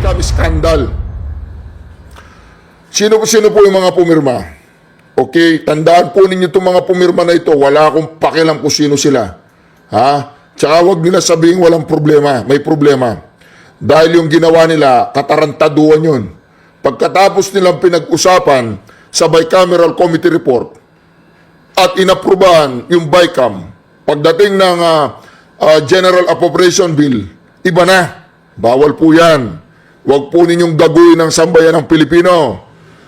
BICAM scandal. Sino po yung mga pumirma? Okay, tandaan po ninyo itong mga pumirma na ito. Wala akong pakialam kung sino sila. Ha? Tsaka huwag nila sabihin walang problema. May problema. Dahil yung ginawa nila, katarantaduan yun. Pagkatapos nilang pinag-usapan sa bicameral committee report at inaprubahan yung BICAM, pagdating ng General Appropriation Bill, iba na. Bawal po yan. Huwag po ninyong gaguin ang sambayan ng Pilipino.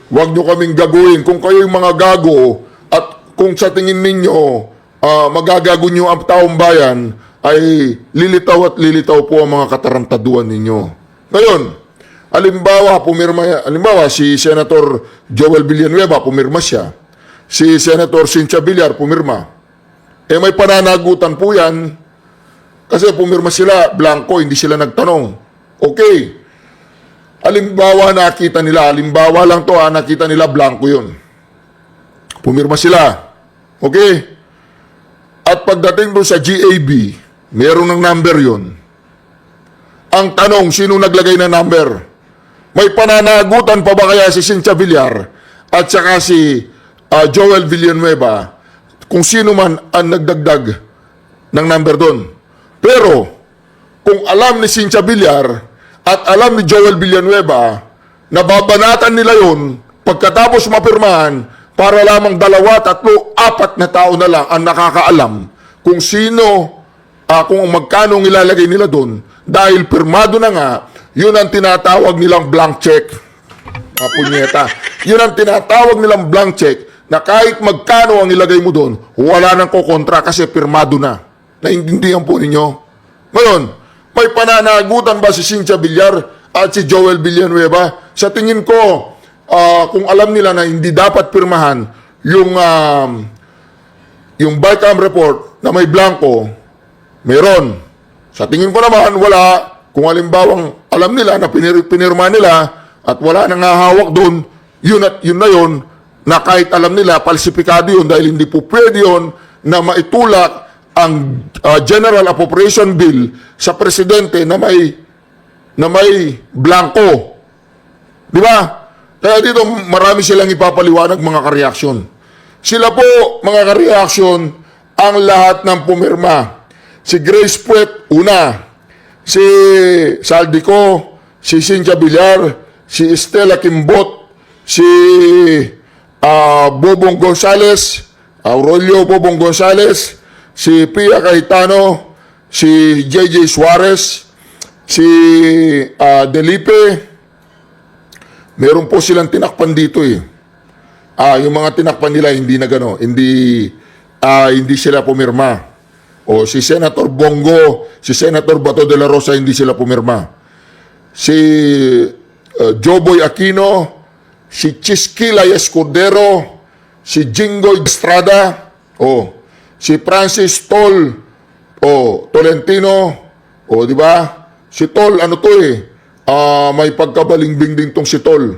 Huwag nyo kaming gaguin. Kung kayo yung mga gago at kung sa tingin ninyo magagago nyo ang taong bayan, ay lilitaw at lilitaw po ang mga katarantaduan ninyo. Ngayon, halimbawa si Senator Joel Villanueva, pumirma siya. Si Senator Cynthia Villar, pumirma. May pananagutan po yan kasi pumirma sila, blanco, hindi sila nagtanong. Okay. Halimbawa nakita nila, halimbawa lang to, nakita nila blanco yun. Pumirma sila. Okay. At pagdating doon sa GAB, meron ng number yun. Ang tanong, sino naglagay ng number? May pananagutan pa ba kaya si Cynthia Villar at saka si Joel Villanueva kung sino man ang nagdagdag ng number doon? Pero, kung alam ni Cynthia Villar at alam ni Joel Villanueva na babanatan nila yun pagkatapos mapirmahan para lamang 2, 3, 4 na tao na lang ang nakakaalam kung sino, kung magkano ang ilalagay nila doon dahil pirmado na nga, yun ang tinatawag nilang blank check. Punyeta. Yun ang tinatawag nilang blank check na kahit magkano ang ilagay mo doon, wala nang kokontra kasi pirmado na. Naiintindihan po ninyo? Ngayon, may pananagutan ba si Cynthia Villar at si Joel Villanueva? Sa tingin ko, kung alam nila na hindi dapat pirmahan yung BICAM report na may blanco, meron. Sa tingin ko naman, wala. Kung halimbawang alam nila na pinirma nila at wala nang hahawak doon, yun na yun, na kahit alam nila, falsifikado yun dahil hindi po pwede yun na maitulak ang General Appropriation Bill sa presidente na may blanco. Di ba? Kaya dito marami silang ipapaliwanag mga kareaksyon. Sila po mga kareaksyon ang lahat ng pumirma. Si Grace Puet, una. Si Saldico, si Cynthia Villar, si Estela Kimbot, si Bobong Gonzales, Aurelio Bobong Gonzales, si Pia Cayetano, si JJ Suarez, si Delipe. Meron po silang tinakpan dito eh. Yung mga tinakpan nila hindi na gano, hindi sila pumirma. O si Senator Bongo, si Senator Bato de la Rosa hindi sila pumirma. Si Joboy Aquino, si Chisquila Escudero, si Jingoy Estrada, si Francis Tol, Tolentino, di ba? Si Tol, may pagkabalingbing din tong si Tol.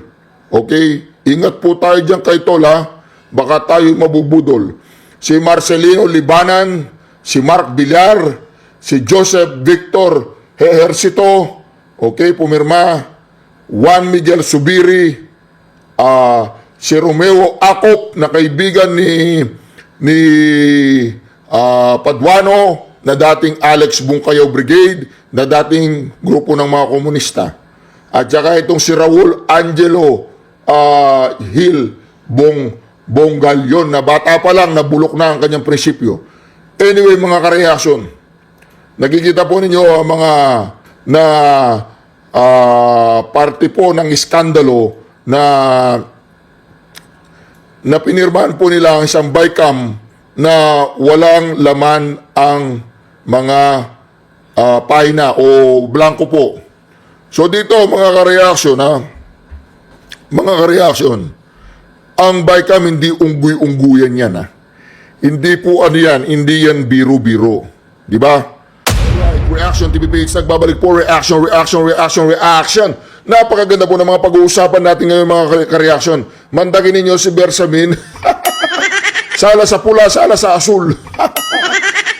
Okay? Ingat po tayo dyan kay Tol, ha? Baka tayo mabubudol. Si Marcelino Libanan, si Mark Villar, si Joseph Victor Ejercito, okay, pumirma. Juan Miguel Subiri, si Romeo Acop, na kaibigan ni Paduano, na dating Alex Bungkayaw Brigade, na dating grupo ng mga komunista. At saka itong si Raul Angelo Hill Bonggalyon, na bata pa lang, nabulok na ang kanyang prinsipyo. Anyway, mga kareaksyon, nakikita po ninyo mga parte po ng iskandalo na pinirmahan po nila ang isang BICAM na walang laman ang mga pahina o blanco po. So dito mga kareaksyon, mga kareaksyon, ang BICAM hindi unggoy-ungguyan yan, Hindi po yan, hindi yan biro-biro. Di ba? Reaction TV page, nagbabalik po. Reaction. Napakaganda po ng mga pag-uusapan natin ngayon mga ka-reaction. Mandagin ninyo si Bersamin. Sala sa pula, sala sa asul.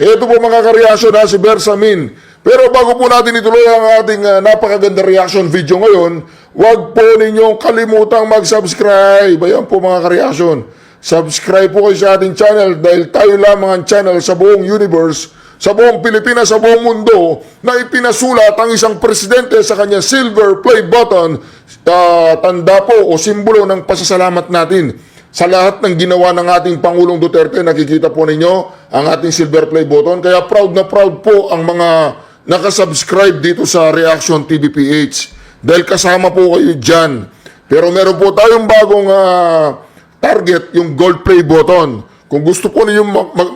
Ito po mga ka-reaction si Bersamin. Pero bago po natin ituloy ang ating napakaganda reaction video ngayon, huwag po ninyong kalimutang mag-subscribe. Ayan po mga ka-reaction. Subscribe po kayo sa ating channel dahil tayo lamang ang channel sa buong universe, sa buong Pilipinas, sa buong mundo na ipinasulat ang isang presidente sa kanyang silver play button, tanda po o simbolo ng pasasalamat natin sa lahat ng ginawa ng ating Pangulong Duterte. Nakikita po ninyo ang ating silver play button. Kaya proud na proud po ang mga nakasubscribe dito sa Reaction TV PH dahil kasama po kayo dyan. Pero meron po tayong bagong target, yung gold play button. Kung gusto po ninyo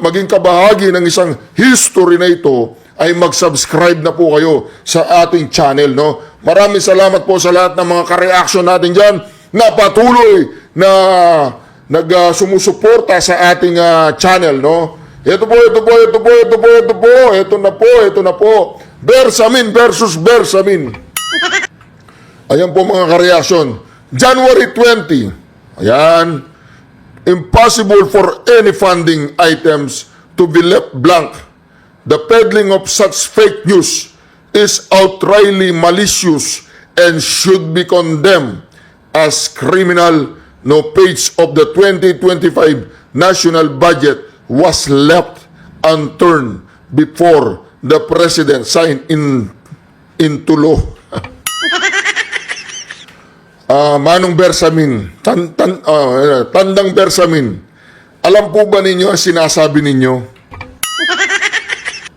maging kabahagi ng isang history na ito, ay mag-subscribe na po kayo sa ating channel, no? Maraming salamat po sa lahat ng mga ka-reaction natin dyan na patuloy na sumusuporta sa ating channel, no? Ito na po. Bersamin versus Bersamin. Ayan po mga ka-reaction. January 20. Ayan. Impossible for any funding items to be left blank. The peddling of such fake news is outrightly malicious and should be condemned as criminal. No page of the 2025 national budget was left unturned before the president signed into law. Manong Bersamin, Tandang Bersamin, alam po ba ninyo ang sinasabi ninyo?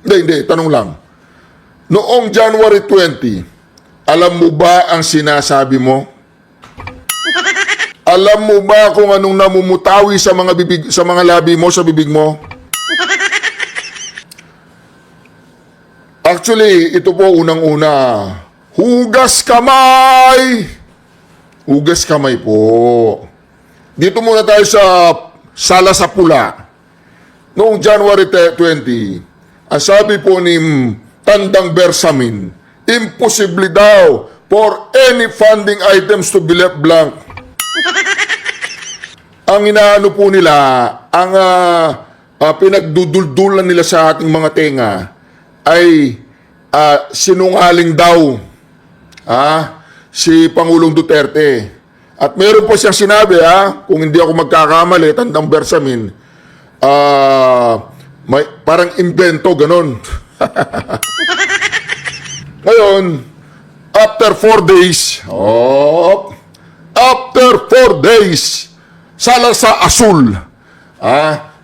Hindi, tanong lang. Noong January 20, alam mo ba ang sinasabi mo? Alam mo ba kung anong namumutawi sa mga labi mo, sa bibig mo? Actually, ito po unang-una. Hugas kamay! Hugas kamay po. Dito muna tayo sa Sala sa Pula. Noong January 20, ang sabi po ni Tandang Bersamin, imposible daw for any funding items to be left blank. Ang inaano po nila, ang pinagduduldulan nila sa ating mga tenga ay sinungaling daw si Pangulong Duterte. At meron po siyang sinabi, kung hindi ako magkakamali, Tandang Bersamin, parang invento, ganon. Ngayon, after 4 days, Sala sa Asul,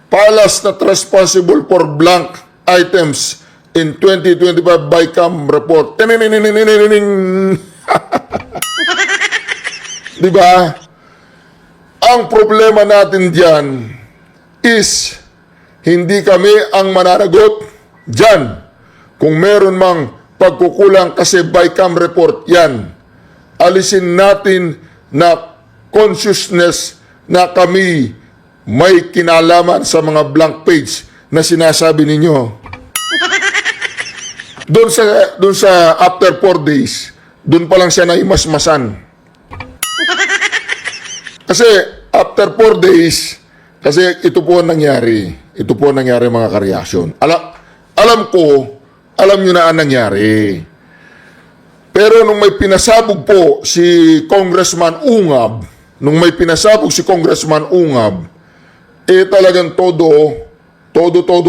palas not responsible for blank items in 2025 BICAM report. Diba? Ang problema natin diyan is hindi kami ang mananagot diyan. Kung meron mang pagkukulang kasi BICAM report yan, alisin natin na consciousness na kami may kinalaman sa mga blank page na sinasabi ninyo. Doon sa after 4 days, doon pa lang siya naimasmasan. Kasi after 4 days, kasi ito po ang nangyari. Ito po ang nangyari mga ka-reaction. Alam nyo na ang nangyari. Pero nung may pinasabog po si Congressman Ungab, talagang todo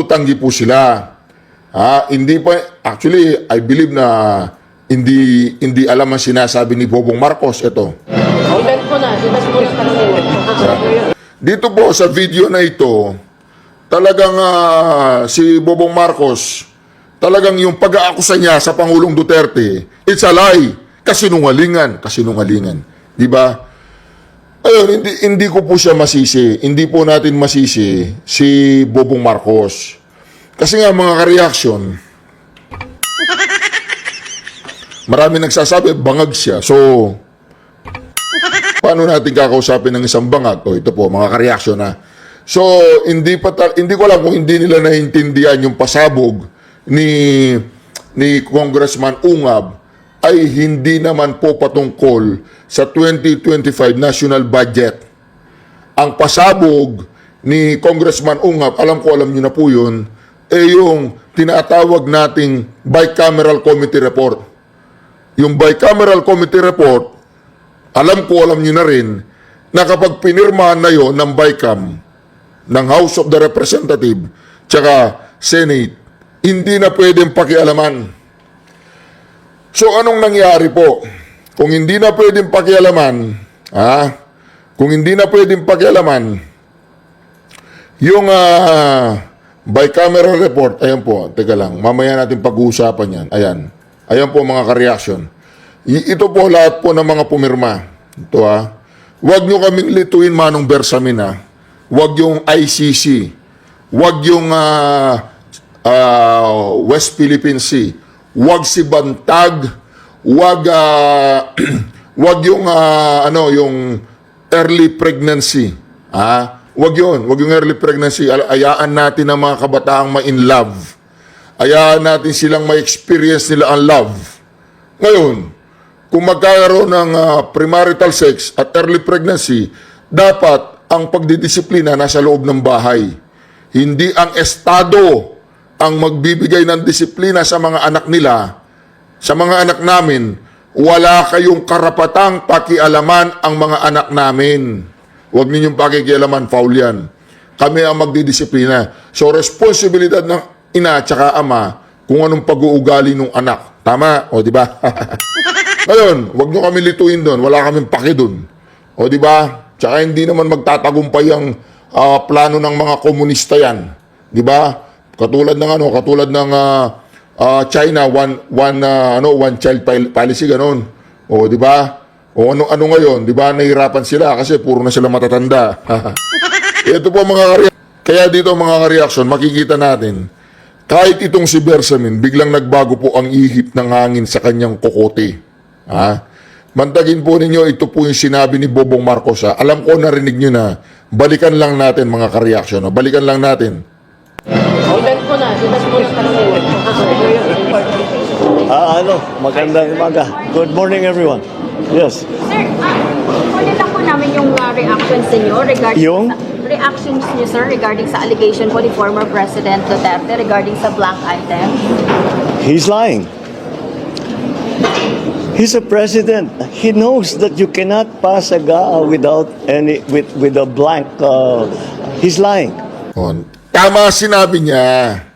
tanggi po sila. Hindi pa, actually, I believe na hindi alam ang sinasabi ni Bobong Marcos. Ito. Dito po sa video na ito, talagang si Bobong Marcos, talagang yung pag-aakusa niya sa Pangulong Duterte, it's a lie. Kasinungalingan. Di ba? Ayun, hindi ko po siya masisi. Hindi po natin masisi si Bobong Marcos. Kasi nga mga ka-reaction, marami nagsasabi, bangag siya. So, paano natin kakausapin ng isang bangag? Ito po, mga ka-reaction na. So, hindi ko alam kung hindi nila naiintindihan yung pasabog ni Congressman Ungab ay hindi naman po patungkol sa 2025 national budget. Ang pasabog ni Congressman Ungab, alam nyo na po yun, yung tinatawag nating bicameral committee report. Yung bicameral committee report, alam nyo na rin, na kapag pinirmahan na yon ng BICAM, ng House of the Representative, tsaka Senate, hindi na pwedeng pakialaman. So, anong nangyari po? Kung hindi na pwedeng pakialaman, kung hindi na pwedeng pakialaman, yung bicameral report, ayan po, teka lang, mamaya natin pag-uusapan yan. Ayan po mga ka-reaction. Ito po lahat po ng mga pumirma. Ito Huwag nyo kaming lituin Manong Bersamin Huwag yung ICC. Huwag yung West Philippine Sea. Huwag si Bantag. Huwag huwag yung yung early pregnancy. Huwag yung early pregnancy. Ayaan natin ang mga kabataang ma-in love. Ayaan natin silang ma-experience nila ang love. Ngayon, kung magkakaroon ng premarital sex at early pregnancy, dapat ang pagdidisiplina nasa loob ng bahay. Hindi ang estado ang magbibigay ng disiplina sa mga anak nila, sa mga anak namin. Wala kayong karapatang pakialaman ang mga anak namin. Huwag ninyong pakikialaman, foul yan. Kami ang magdidisiplina. So, responsibilidad ng ina at ama kung anong pag-uugali ng anak. Tama? O, di ba? Ngayon, wag nyo kami lituin doon. Wala kaming paki doon. O, di ba? Tsaka hindi naman magtatagumpay ang plano ng mga komunista yan. Di ba? Katulad ng China, one child policy, ganon. O, di ba? O, ano ngayon? Di ba? Nahihirapan sila kasi puro na sila matatanda. Ito po mga kaya dito mga reaction, makikita natin, kahit itong si Bersamin, biglang nagbago po ang ihip ng hangin sa kanyang kokote. Mantagin po ninyo, ito po yung sinabi ni Bobong Marcos. Alam ko, narinig nyo na. Balikan lang natin mga ka-reaction. Balikan lang natin. Magandang umaga. Good morning everyone. Yes. Sir, kunin lang po namin yung reactions niyo regarding reactions niyo, sir, regarding sa allegation po ni former President Duterte regarding sa blank item. He's lying. He's a president. He knows that you cannot pass a GAA without with a blank. He's lying. Tama sinabi niya.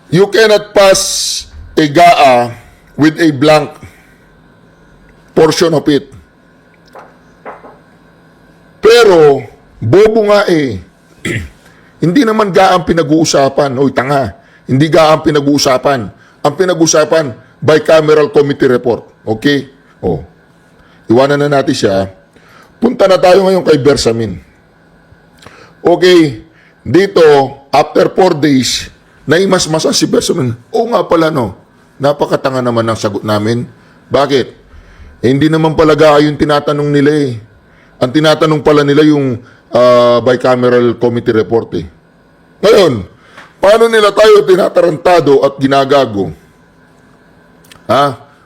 You cannot pass a GAA with a blank portion of it. Pero, bobo nga Hindi naman GAA ang pinag-uusapan. Oy, tanga. Hindi GAA ang pinag-uusapan. Ang pinag-uusapan, bicameral committee report. Okay? Iwanan na natin siya. Punta na tayo ngayon kay Bersamin. Okay. Dito, after 4 days, naimasmasa si Bersamin. Nga pala, no. Napakatanga naman ng sagot namin. Bakit? Hindi naman pala GAA yung tinatanong nila Ang tinatanong pala nila yung bicameral committee report Ngayon, paano nila tayo tinatarantado at ginagago?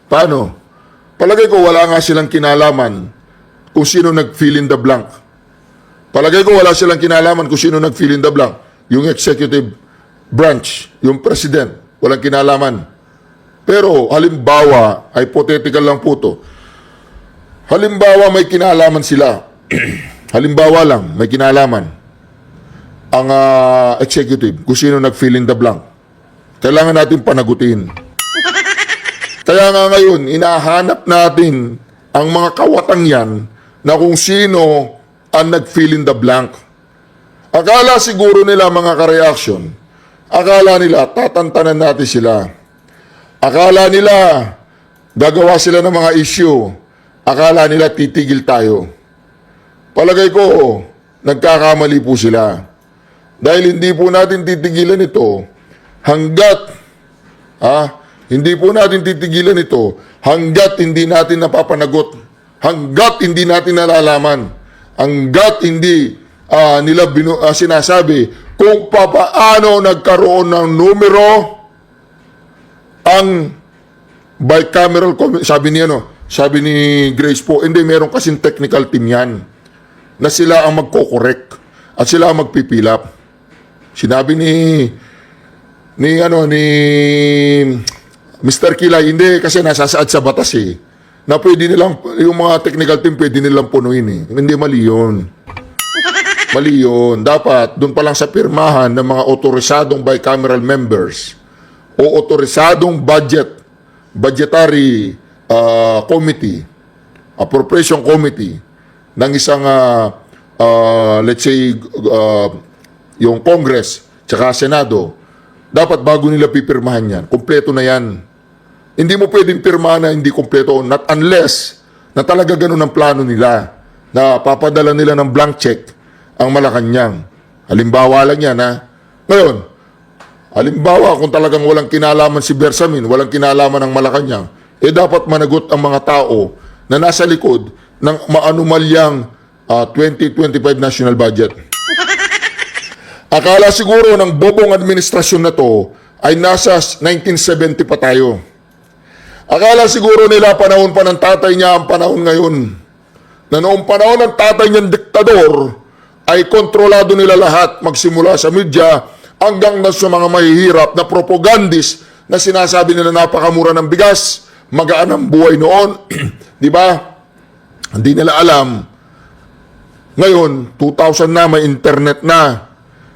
Paano? Palagay ko wala nga silang kinalaman kung sino nag-fill in the blank. Palagay ko wala silang kinalaman kung sino nag-fill in the blank. Yung executive branch, yung president, walang kinalaman. Pero halimbawa, hypothetical lang po to. Halimbawa may kinalaman sila. Halimbawa lang, may kinalaman ang executive kung sino nag-fill in the blank. Kailangan natin panagutin. Kaya nga ngayon, inahanap natin ang mga kawatang yan na kung sino ang nag-fill in the blank. Akala siguro nila mga ka-reaction, akala nila tatantanan natin sila. Akala nila gagawa sila ng mga issue. Akala nila titigil tayo. Palagay ko, nagkakamali po sila. Dahil hindi po natin titigilan ito hanggat hindi po natin titigilan ito hanggat hindi natin napapanagot, hanggat hindi natin nalalaman, hanggat hindi nila sinasabi kung paano nagkaroon ng numero ang bicameral committee. Sabi ni Grace po, hindi, meron kasing technical team yan na sila ang magko-correct at sila ang magpipilap. Sinabi ni Mr. Kilay, hindi kasi nasasaad sa batas eh. Na pwede nilang, yung mga technical team pwede nilang punuin eh. Hindi, mali yun. Mali yun. Dapat, doon pa lang sa pirmahan ng mga otorisadong bicameral members o otorisadong budgetary committee, appropriation committee ng isang, let's say, yung Congress tsaka Senado, dapat bago nila pipirmahan yan, kumpleto na yan. Hindi mo pwedeng pirmahan na hindi kumpleto, not unless na talaga ganun ang plano nila, na papadala nila ng blank check ang Malacanang. Halimbawa lang yan, ha? Ngayon, halimbawa kung talagang walang kinalaman si Bersamin, walang kinalaman ng Malacanang, dapat managot ang mga tao na nasa likod ng maanumalyang 2025 national budget. Akala siguro ng bobong administrasyon na to ay nasa 1970 pa tayo. Akala siguro nila panahon pa ng tatay niya ang panahon ngayon. Na noong panahon ng tatay niyang diktador, ay kontrolado nila lahat magsimula sa media hanggang na sa mga mahihirap na propagandist na sinasabi nila napakamura ng bigas, magaan ang buhay noon. Di ba? Hindi nila alam. Ngayon, 2000 na, may internet na.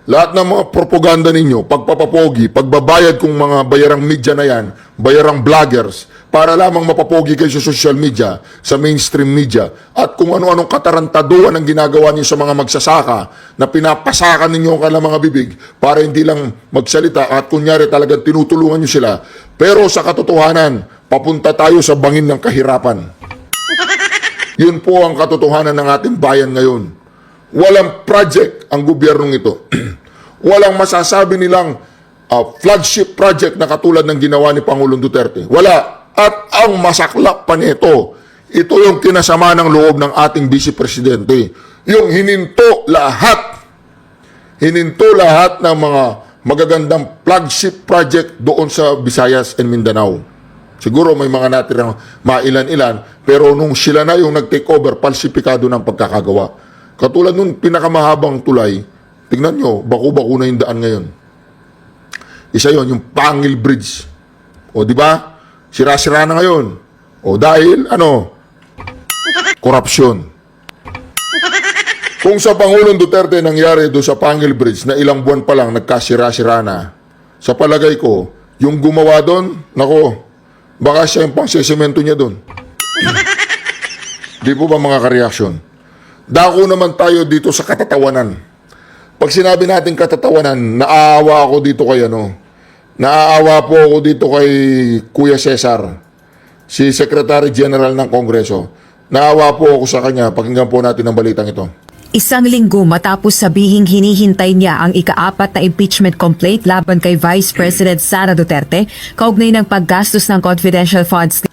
Lahat ng mga propaganda ninyo, pagpapapogi, pagbabayad kung mga bayarang media na yan, bayarang vloggers, para lamang mapapogi kayo sa social media, sa mainstream media, at kung ano-anong katarantaduan ang ginagawa niyo sa mga magsasaka, na pinapasakan ninyo ang kanilang mga bibig, para hindi lang magsalita, at kunyari talagang tinutulungan niyo sila. Pero sa katotohanan, papunta tayo sa bangin ng kahirapan. Yun po ang katotohanan ng ating bayan ngayon. Walang project ang gobyernong ito. Walang masasabi nilang flagship project na katulad ng ginawa ni Pangulong Duterte. Wala. At ang masaklap pa nito, ito yung kinasama ng loob ng ating Vice Presidente. Yung hininto lahat ng mga magagandang flagship project doon sa Visayas and Mindanao. Siguro may mga natirang mailan-ilan, pero nung sila na yung nag-take over, palsipikado ng pagkakagawa. Katulad nung pinakamahabang tulay, tingnan nyo, baku-baku na yung daan ngayon. Isa yon yung Pangil Bridge. O di ba? Sira-sira na ngayon. O dahil, korupsyon. Kung sa Pangulong Duterte nangyari doon sa Pangil Bridge na ilang buwan pa lang nagkasira-sira na, sa palagay ko, yung gumawa doon, nako, baka siya yung pangsesemento niya doon. Di po ba mga kareaksyon? Dako naman tayo dito sa katatawanan. Pag sinabi natin katatawanan, naaawa ako dito kay Naaawa po ako dito kay Kuya Cesar, si Secretary General ng Kongreso. Naawa po ako sa kanya. Pakinggan po natin ang balitang ito. Isang linggo matapos sabihing hinihintay niya ang ika-4 na impeachment complaint laban kay Vice President Sara Duterte, kaugnay ng paggastos ng confidential funds.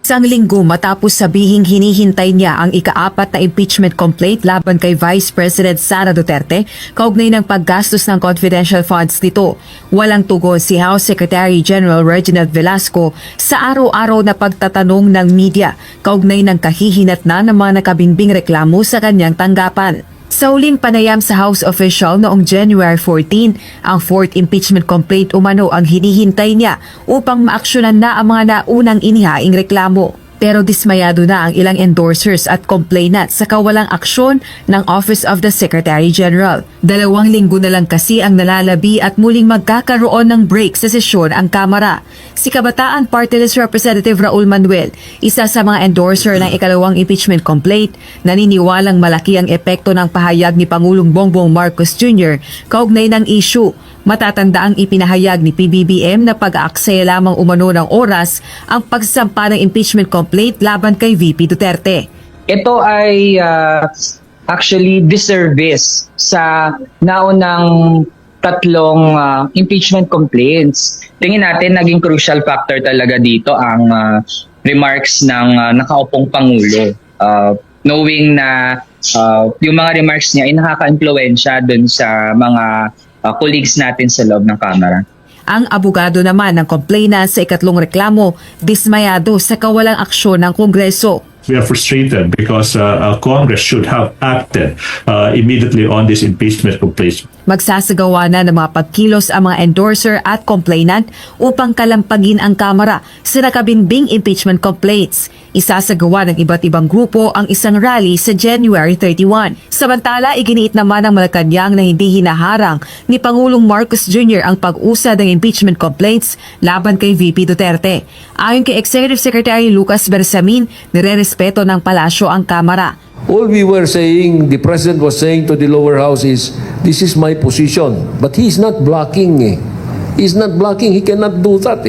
Isang linggo matapos sabihing hinihintay niya ang ika-4 na impeachment complaint laban kay Vice President Sara Duterte, kaugnay ng paggastos ng confidential funds nito. Walang tugon si House Secretary General Reginald Velasco sa araw-araw na pagtatanong ng media, kaugnay ng kahihinatnan ng mga nakabinbing reklamo sa kanyang tanggapan. Sa huling panayam sa House official noong January 14, ang 4th impeachment complaint umano ang hinihintay niya upang maaksyonan na ang mga naunang inihaing reklamo. Pero dismayado na ang ilang endorsers at complainants sa kawalang aksyon ng Office of the Secretary General. 2 linggo na lang kasi ang nalalabi at muling magkakaroon ng break sa sesyon ang Kamara. Si Kabataan Party List Representative Raul Manuel, isa sa mga endorser ng ikalawang impeachment complaint, naniniwalang malaki ang epekto ng pahayag ni Pangulong Bongbong Marcos Jr. kaugnay ng issue. Matatanda ang ipinahayag ni PBBM na pag-aaksaya lamang umano ng oras ang pagsasampa ng impeachment complaint laban kay VP Duterte. Ito ay actually disservice sa naunang 3 impeachment complaints. Tingin natin naging crucial factor talaga dito ang remarks ng nakaupong Pangulo. Knowing na yung mga remarks niya ay nakaka-impluwensya dun sa mga colleagues natin sa loob ng Kamara. Ang abogado naman ng complainant sa ikatlong reklamo, dismayado sa kawalang aksyon ng Kongreso. We are frustrated because Congress should have acted immediately on this impeachment complaint. Magsasagawa na ng mga pagkilos ang mga endorser at complainant upang kalampagin ang Kamara sa nakabinbing impeachment complaints. Isasagawa ng iba't ibang grupo ang isang rally sa January 31. Samantala, iginiit naman ng Malacanang na hindi hinaharang ni Pangulong Marcos Jr. ang pag-usad ng impeachment complaints laban kay VP Duterte. Ayon kay Executive Secretary Lucas Bersamin, nirerespeto ng palasyo ang Kamara. All we were saying, the President was saying to the lower house is, this is my position. But he's not blocking. He's not blocking. He cannot do that.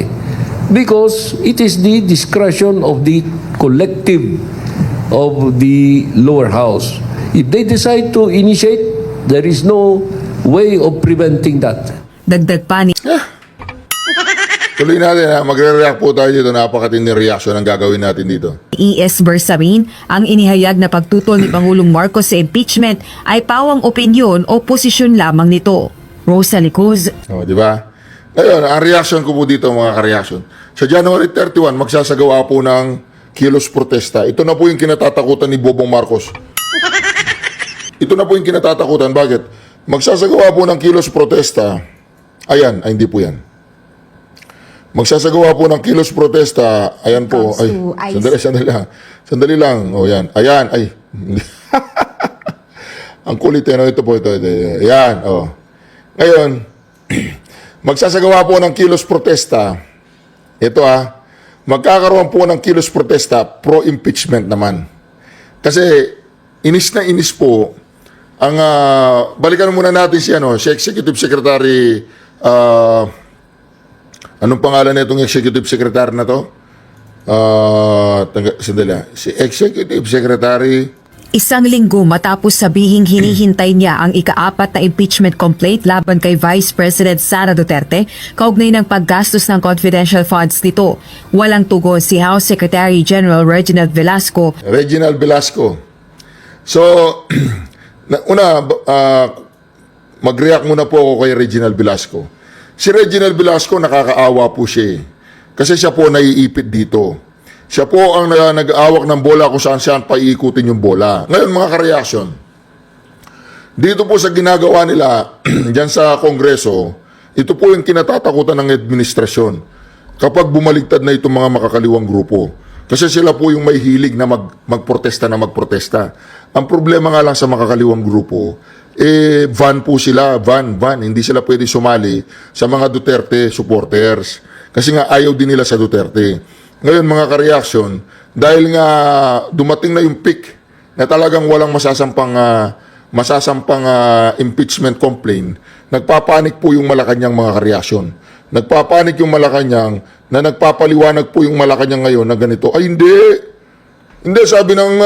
Because it is the discretion of the collective of the lower house. If they decide to initiate, there is no way of preventing that. Dagdag pa ni Tuloy natin ha, magre-react po tayo dito. Napakatinding reaction ang gagawin natin dito. E.S. Bersamin, ang inihayag na pagtutol ni Pangulong Marcos sa impeachment ay pawang opinyon o posisyon lamang nito. Rosa Licuz. O, di ba? Ngayon, ang reaction ko po dito mga ka-reaction. Sa January 31, magsasagawa po ng kilos protesta. Ito na po yung kinatatakutan ni Bobong Marcos. Ito na po yung kinatatakutan. Bakit? Magsasagawa po ng kilos protesta. Ayan, ay hindi po yan. Magsasagawa po ng kilos protesta. Ayan po. Ay, sandali lang. Sandali lang. O, yan. Ayan, ay. Ang kulit yan. Ito po, ito. Ayan, o. Ngayon, magsasagawa po ng kilos protesta. Ito magkakaroon po ng kilos protesta pro-impeachment naman. Kasi inis na inis po ang balikan muna natin si Executive Secretary anong pangalan nitong Executive Secretary na to? Sandali. Si Executive Secretary Isang linggo matapos sabihing hinihintay niya ang ika-4 na impeachment complaint laban kay Vice President Sara Duterte kaugnay ng paggastos ng confidential funds nito. Walang tugon si House Secretary General Reginald Velasco. So, mag-react muna po ako kay Reginald Velasco. Si Reginald Velasco, nakakaawa po siya. Kasi siya po naiipit dito. Siya po ang nag-aawak ng bola kung saan paiikutin yung bola. Ngayon mga ka-reaction, dito po sa ginagawa nila, dyan sa Kongreso, ito po yung kinatatakutan ng administrasyon kapag bumaligtad na itong mga makakaliwang grupo. Kasi sila po yung may hilig na magprotesta na magprotesta. Ang problema nga lang sa makakaliwang grupo, van po sila, van. Hindi sila pwede sumali sa mga Duterte supporters. Kasi nga ayaw din nila sa Duterte. Ngayon mga ka-reaction, dahil nga dumating na yung peak na talagang walang masasampang impeachment complaint, nagpapanik po yung Malacanang mga ka-reaction. Nagpapanik yung Malacanang na nagpapaliwanag po yung Malacanang ngayon na ganito. Ay hindi. Hindi, sabi ng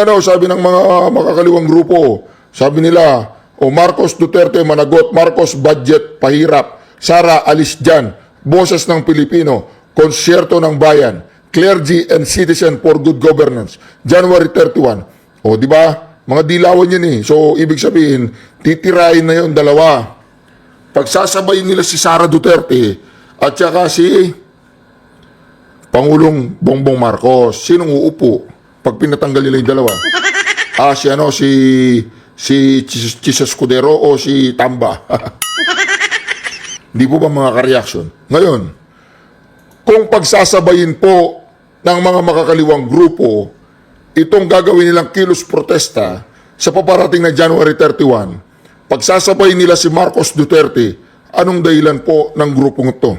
mga makakaliwang grupo. Sabi nila, Marcos Duterte managot, Marcos budget pahirap, Sara alis dyan, boses ng Pilipino, konsyerto ng bayan, Clergy and Citizen for Good Governance, January 31. Di ba? Mga dilawan yun eh. So, ibig sabihin, titirahin na yun dalawa. Pagsasabayin nila si Sara Duterte at saka si Pangulong Bongbong Marcos. Sinong uupo pag pinatanggal nila yung dalawa? Si Chis Escudero o si Tamba? Di po ba mga ka-reaction? Ngayon, kung pagsasabayin po ng mga makakaliwang grupo itong gagawin nilang kilos protesta sa paparating na January 31, pagsasabayin nila si Marcos Duterte, anong dahilan po ng grupong ito?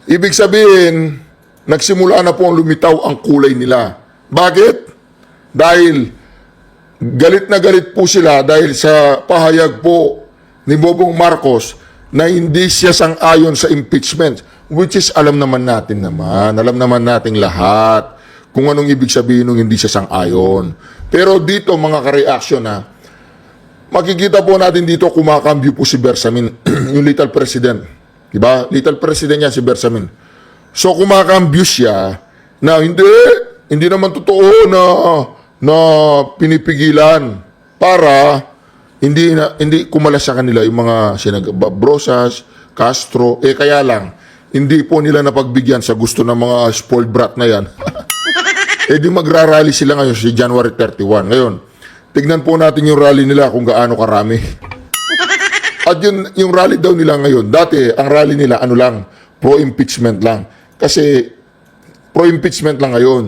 Ibig sabihin, nagsimula na po ang lumitaw ang kulay nila. Bakit? Dahil galit na galit po sila dahil sa pahayag po ni Bongbong Marcos na hindi siya sang-ayon sa impeachment, which is alam naman natin lahat kung anong ibig sabihin ng hindi siya sang-ayon. Pero dito mga ka-reaction makikita po natin dito kumakambyo po si Bersamin, yung Little President. Diba? Little President niya si Bersamin. So kumakambyo siya na hindi naman totoo na pinipigilan para hindi kumalas sa kanila yung mga Brosas, Castro, kaya lang, hindi po nila napagbigyan sa gusto ng mga spoiled brat na yan. Di magrarally sila ngayon si January 31. Ngayon, tignan po natin yung rally nila kung gaano karami. At yung rally daw nila ngayon, dati ang rally nila ano lang, pro-impeachment lang. Kasi pro-impeachment lang ngayon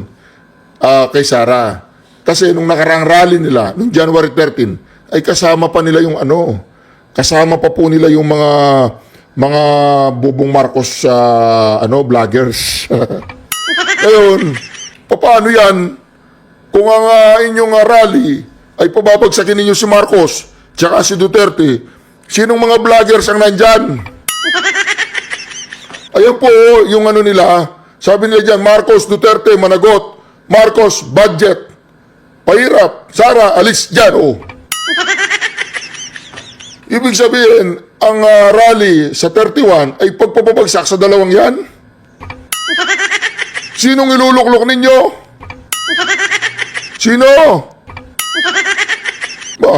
kay Sara. Kasi nung nakarang rally nila, nung January 13, ay kasama pa nila yung kasama pa po nila yung mga Bobong Marcos vloggers. Ngayon, paano yan? Kung ang inyong rally ay pababagsakin ninyo si Marcos tsaka si Duterte, sinong mga vloggers ang nandyan? Ayan po yung nila, sabi nila dyan, Marcos, Duterte, managot. Marcos, budget. Pahirap. Sara, alis dyan, Ibig sabihin, ang rally sa 31 ay pagpapabagsak sa dalawang yan? Sinong iluluklok ninyo? Sino? Ba,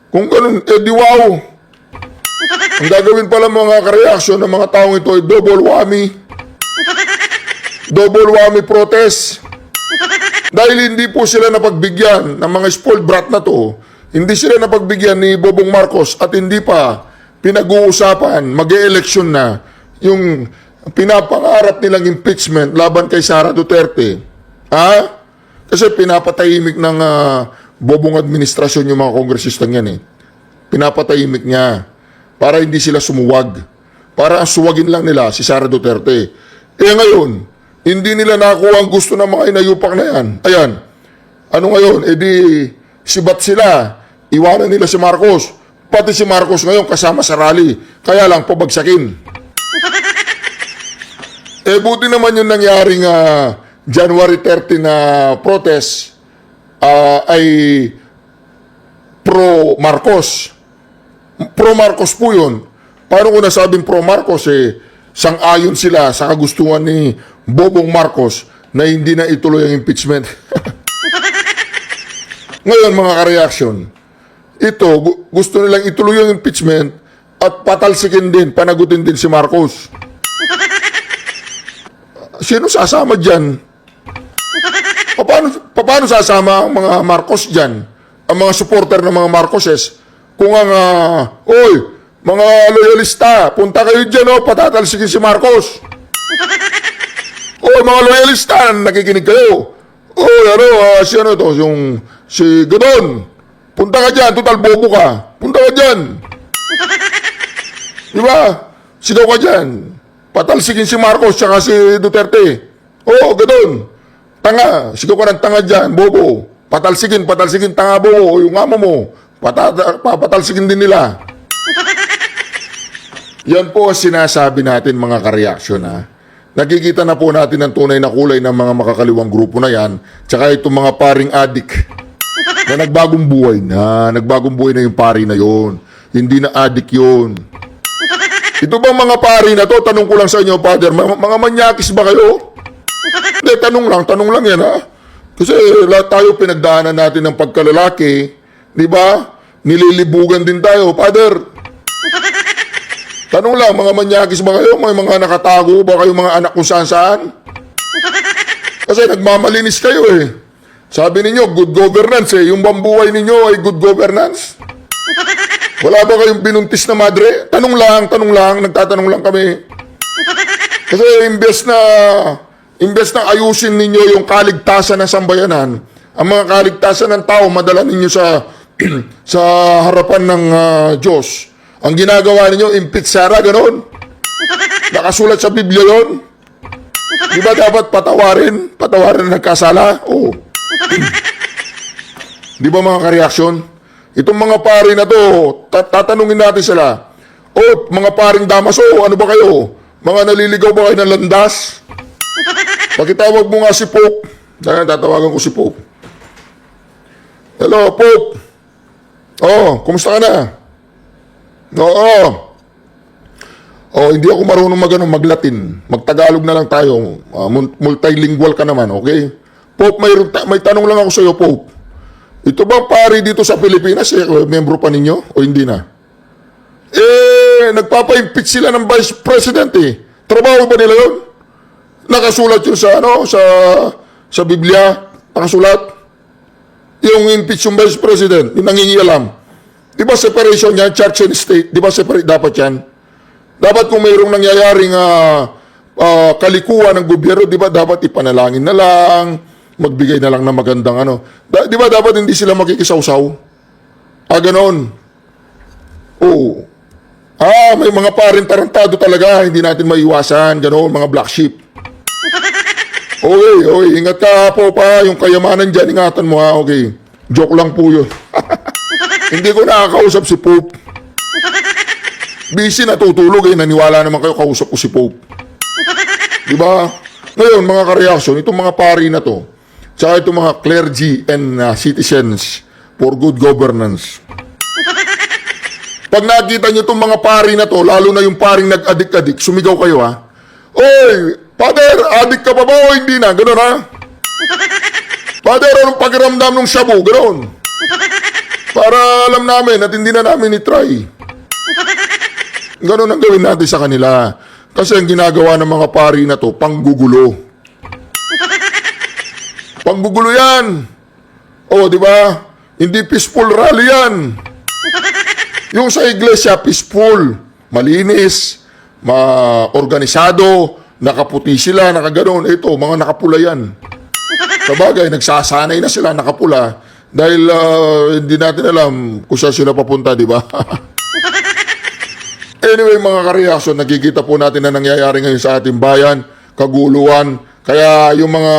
kung ganun, di wow. Ang gagawin pala mga kareaksyon ng mga taong ito ay double whammy. Double whammy protest. Dahil hindi po sila napagbigyan ng mga spoiled brat na to, hindi sila napagbigyan ni Bobong Marcos at hindi pa pinag-uusapan, mag-e-eleksyon na yung pinapangarap nilang impeachment laban kay Sara Duterte. Kasi pinapatahimik ng Bobong administrasyon yung mga kongresistang yan Pinapatahimik niya para hindi sila sumuwag. Para ang suwagin lang nila si Sara Duterte. Ngayon, hindi nila nakuha ang gusto ng mga inayupak na yan. Ayan. Ano ngayon? Sibat sila. Iwanan nila si Marcos. Pati si Marcos ngayon kasama sa rally. Kaya lang pabagsakin. Buti naman yung nangyaring January 30 na protest ay pro-Marcos. Pro-Marcos po yun. Paano ko nasabing pro-Marcos sang-ayon sila sa kagustuhan ni Bobong Marcos na hindi na ituloy ang impeachment. Ngayon mga ka-reaction, ito, gusto nilang ituloy ang impeachment at patalsikin din, panagutin din si Marcos. Sino sasama dyan? Paano sasama ang mga Marcos dyan? Ang mga supporter ng mga Marcoses? Kung ang, mga loyalista, punta kayo dyan, patatalsikin si Marcos. Mga loyalista, nakikinig kayo. Si Gadon. Punta ka dyan, total bobo ka. Punta ka dyan. Diba? Sigaw ka dyan. Patalsikin si Marcos tsaka si Duterte. Gadon. Tanga. Sigaw ka ng tanga dyan, bobo. Patalsikin, tanga bobo. Yung amo mo. Patalsikin din nila. Yan po ang sinasabi natin mga kareaksyon Nakikita na po natin ang tunay na kulay ng mga makakaliwang grupo na yan, tsaka itong mga paring adik na nagbagong buhay na yung pari na yon. Hindi na adik yun. Ito bang mga pari na to, tanong ko lang sa inyo, Father, mga manyakis ba kayo? Hindi, tanong lang yan Kasi lahat tayo pinagdaanan natin ng pagkalalaki, di ba? Nililibugan din tayo, Father. Tanong lang, mga manyakis ba kayo? May mga nakatago ba kayo mga anak kung saan-saan? Kasi nagmamalinis kayo Sabi ninyo, good governance Yung bambuhay ninyo ay good governance? Wala ba kayong binuntis na madre? Tanong lang, nagtatanong lang kami. Kasi imbes na ayusin ninyo yung kaligtasan ng sambayanan, ang mga kaligtasan ng tao, madala ninyo sa harapan ng Diyos. Ang ginagawa ninyo, impeach Sara, gano'n? Nakasulat sa Biblia yun? Di ba dapat patawarin? Patawarin na nagkasala? Oo. Di ba mga kareaksyon? Itong mga pari na to, tatanungin natin sila. Mga paring Damaso, ano ba kayo? Mga naliligaw ba kayo ng landas? Pakitawag mo nga si Pope. Tatawagan ko si Pope. Hello, Pope. Kumusta ka na? Hindi ako marunong mag-Latin. Mag-Tagalog na lang tayo. Multilingual ka naman, okay? Pope, may tanong lang ako sa iyo, Pope. Ito bang pari dito sa Pilipinas, membro pa ninyo o hindi na? Nagpapa-impeach sila ng Vice President Trabaho ba nila yun? Nakasulat yun sa Biblia? Nakasulat? yung impeach yung Vice President, yung nangingialam. Di ba separation yan, church and state? Di ba separate dapat yan? Dapat kung mayroong nangyayaring kalikuan ng gobyerno, di ba dapat ipanalangin na lang, magbigay na lang ng magandang ano. Di ba dapat hindi sila makikisawsaw? Ganon. Oo. May mga parin tarantado talaga, hindi natin maiwasan, ganon, mga black sheep. Okay, ingat ka po pa, yung kayamanan dyan, ingatan mo ha, okay. Joke lang po yun. Hindi ko nakakausap si Pope. Busy natutulog naniwala naman kayo kausap ko si Pope. Diba? Ngayon, mga kareaksyon, itong mga pari na to, tsaka itong mga clergy and citizens for good governance. Pag nakita nyo itong mga pari na to, lalo na yung paring nag-adik-adik, sumigaw kayo ha. Oy, Father, adik ka pa ba o hindi na? Ganon ha? Father, anong pakiramdam ng shabu? Ganon. Para alam namin at hindi na namin itry. Ganon ang gawin natin sa kanila. Kasi ang ginagawa ng mga pari na to, panggugulo. Panggugulo yan. O, di ba? Hindi peaceful rally yan. Yung sa iglesia, peaceful, malinis, organisado, nakaputi sila, nakaganon. Ito, mga nakapula yan. Sabagay, nagsasanay na sila nakapula dahil hindi natin alam kung saan sila papunta, di ba? Anyway, mga kareaksyon, nakikita po natin na nangyayari ngayon sa ating bayan, kaguluhan. Kaya yung mga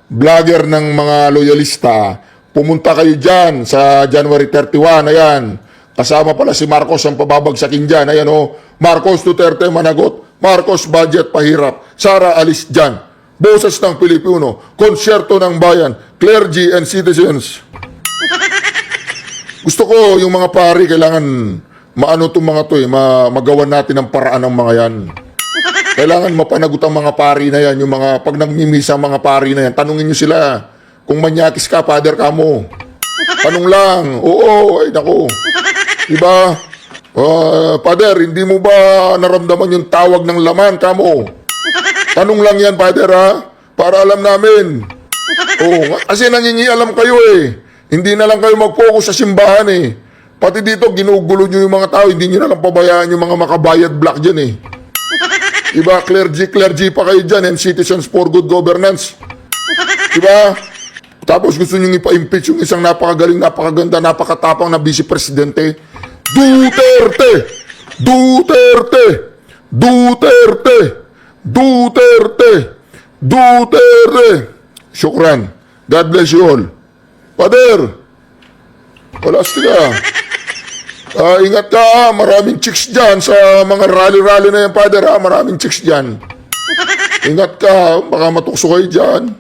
vlogger ng mga loyalista, pumunta kayo dyan sa January 31, ayan. Kasama pala si Marcos ang pababagsakin dyan. Ayan o, Marcos Duterte managot, Marcos budget pahirap, Sara alis dyan. Boses ng Pilipino, konsyerto ng bayan, clergy and citizens. Gusto ko yung mga pari, kailangan maano itong mga to magawan natin ang paraan ng mga yan. Kailangan mapanagot ang mga pari na yan, yung mga, pag nagmimisa ang mga pari na yan, tanungin nyo sila, kung manyakis ka, father ka mo. Tanong lang, oo, ay nako. Diba? Father, hindi mo ba naramdaman yung tawag ng laman ka mo? Tanong lang yan, Father, ha? Para alam namin. Kasi nangingialam kayo Hindi na lang kayo mag-focus sa simbahan Pati dito, ginugulo nyo yung mga tao. Hindi nyo na lang pabayaan yung mga makabayad black dyan Diba? Clergy pa kayo dyan and citizens for good governance. Diba? Tapos gusto nyo ipa-impeach yung isang napakagaling, napakaganda, napakatapang na vice-presidente. Duterte! Duterte! Duterte! Duterte! Duterte! Shukran. God bless you all. Father, palasti ka. Ingat ka, maraming chicks dyan sa mga rally-rally na yan, Father, Maraming chicks dyan. Ingat ka, baka matukso kayo dyan.